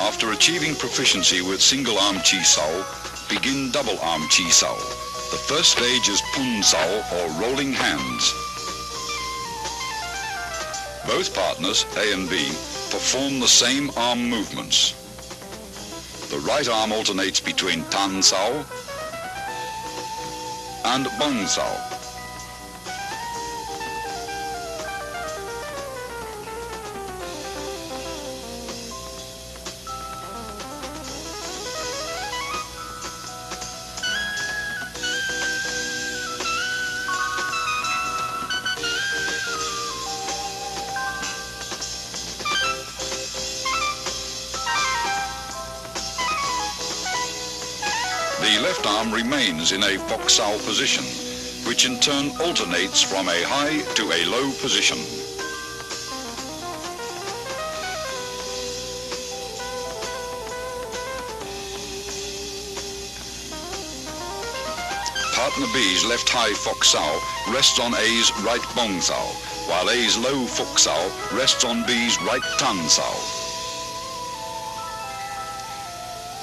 After achieving proficiency with single arm chi sao, begin double arm chi sao. The first stage is pun sao, or rolling hands. Both partners, A and B, perform the same arm movements. The right arm alternates between tan sao and bong sao. The left arm remains in a fox sao position, which in turn alternates from a high to a low position. Partner B's left high fox sao rests on A's right bong sao, while A's low fox sao rests on B's right tan sao.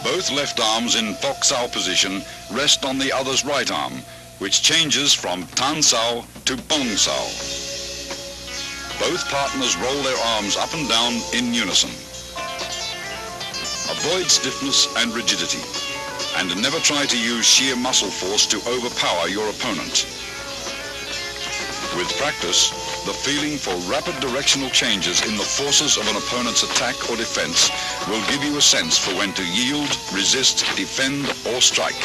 Both left arms in fox sao position rest on the other's right arm, which changes from tan sao to bong sao. Both partners roll their arms up and down in unison. Avoid stiffness and rigidity, and never try to use sheer muscle force to overpower your opponent. With practice, the feeling for rapid directional changes in the forces of an opponent's attack or defense will give you a sense for when to yield, resist, defend, or strike.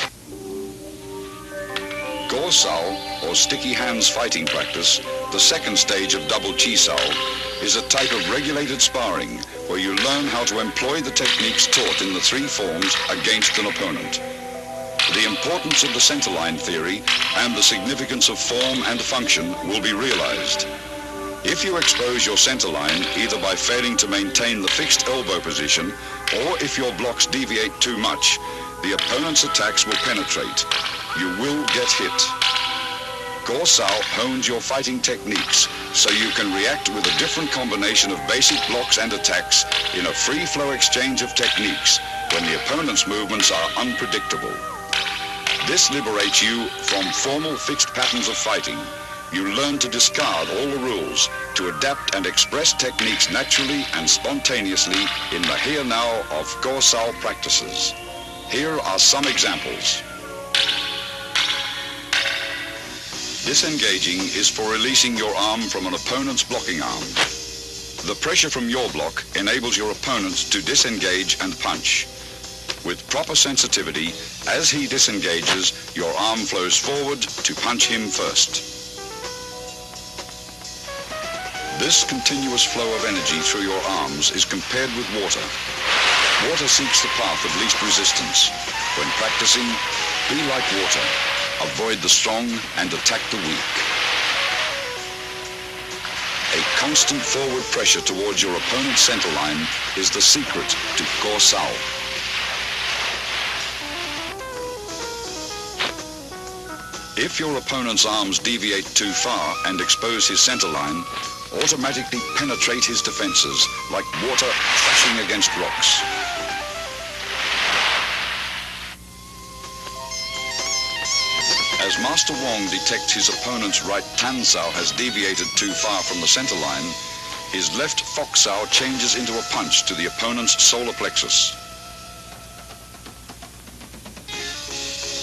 Go sao, or sticky hands fighting practice, the second stage of double chi sao, is a type of regulated sparring where you learn how to employ the techniques taught in the three forms against an opponent. The importance of the centerline theory and the significance of form and function will be realized. If you expose your centerline either by failing to maintain the fixed elbow position or if your blocks deviate too much, the opponent's attacks will penetrate. You will get hit. Go sao hones your fighting techniques so you can react with a different combination of basic blocks and attacks in a free-flow exchange of techniques when the opponent's movements are unpredictable. This liberates you from formal fixed patterns of fighting. You learn to discard all the rules, to adapt and express techniques naturally and spontaneously in the here-now of Go sao practices. Here are some examples. Disengaging is for releasing your arm from an opponent's blocking arm. The pressure from your block enables your opponent to disengage and punch. With proper sensitivity, as he disengages, your arm flows forward to punch him first. This continuous flow of energy through your arms is compared with water. Water seeks the path of least resistance. When practicing, be like water. Avoid the strong and attack the weak. A constant forward pressure towards your opponent's centerline is the secret to Go sao. If your opponent's arms deviate too far and expose his centerline, automatically penetrate his defenses like water crashing against rocks. As Master Wong detects his opponent's right tan sao has deviated too far from the centerline, his left fox sao changes into a punch to the opponent's solar plexus.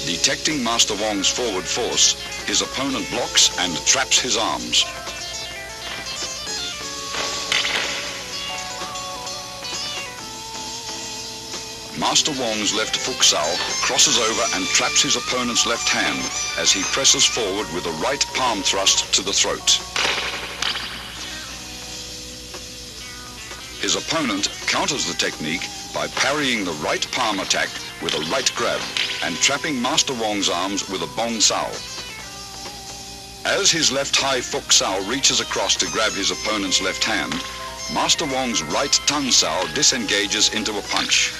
Detecting Master Wong's forward force, his opponent blocks and traps his arms. Master Wong's left foot sao crosses over and traps his opponent's left hand as he presses forward with a right palm thrust to the throat. His opponent counters the technique by parrying the right palm attack with a right grab and trapping Master Wong's arms with a bong sao. As his left high foot sao reaches across to grab his opponent's left hand, Master Wong's right tan sao disengages into a punch.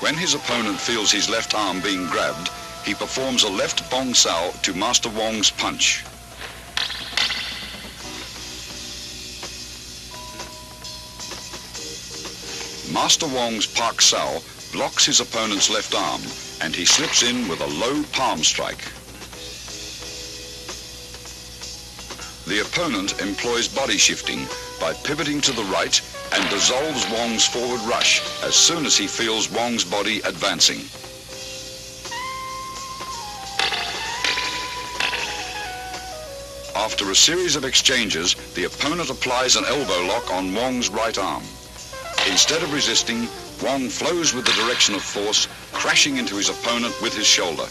When his opponent feels his left arm being grabbed, he performs a left bong sao to Master Wong's punch. Master Wong's Pak Sao blocks his opponent's left arm, and he slips in with a low palm strike. The opponent employs body shifting by pivoting to the right and dissolves Wong's forward rush as soon as he feels Wong's body advancing. After a series of exchanges, the opponent applies an elbow lock on Wong's right arm. Instead of resisting, Wong flows with the direction of force, crashing into his opponent with his shoulder.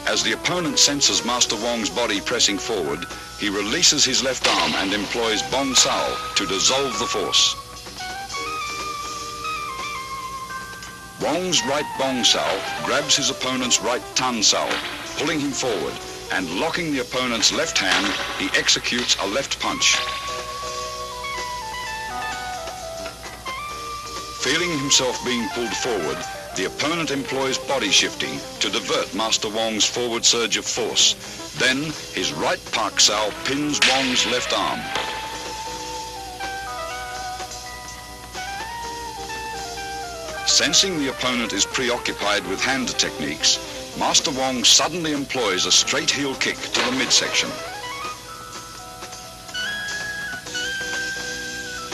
As the opponent senses Master Wong's body pressing forward, he releases his left arm and employs Bong Sao to dissolve the force. Wong's right Bong Sao grabs his opponent's right Tan Sao, pulling him forward, and locking the opponent's left hand, he executes a left punch. Feeling himself being pulled forward, the opponent employs body shifting to divert Master Wong's forward surge of force. Then, his right Pak Sao pins Wong's left arm. Sensing the opponent is preoccupied with hand techniques, Master Wong suddenly employs a straight heel kick to the midsection.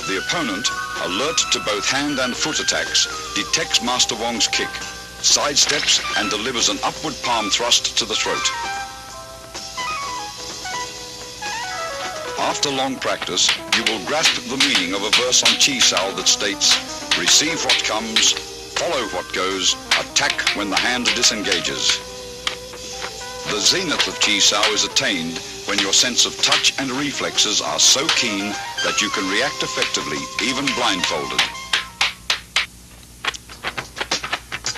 The opponent, alert to both hand and foot attacks, detects Master Wong's kick, sidesteps and delivers an upward palm thrust to the throat. After long practice, you will grasp the meaning of a verse on Chi Sao that states, "Receive what comes, follow what goes, attack when the hand disengages." The zenith of Chi Sao is attained when your sense of touch and reflexes are so keen that you can react effectively, even blindfolded.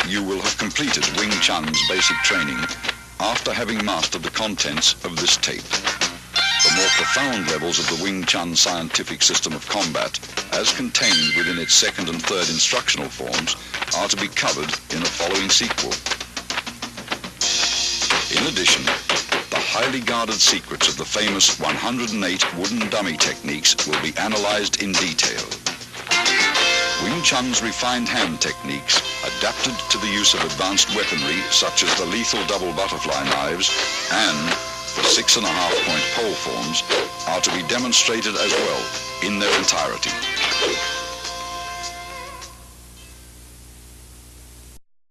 You will have completed Wing Chun's basic training after having mastered the contents of this tape. The more profound levels of the Wing Chun scientific system of combat, as contained within its second and third instructional forms, are to be covered in the following sequel. In addition, the highly guarded secrets of the famous 108 wooden dummy techniques will be analyzed in detail. Wing Chun's refined hand techniques, adapted to the use of advanced weaponry such as the lethal double butterfly knives and the 6.5-point pole forms, are to be demonstrated as well in their entirety.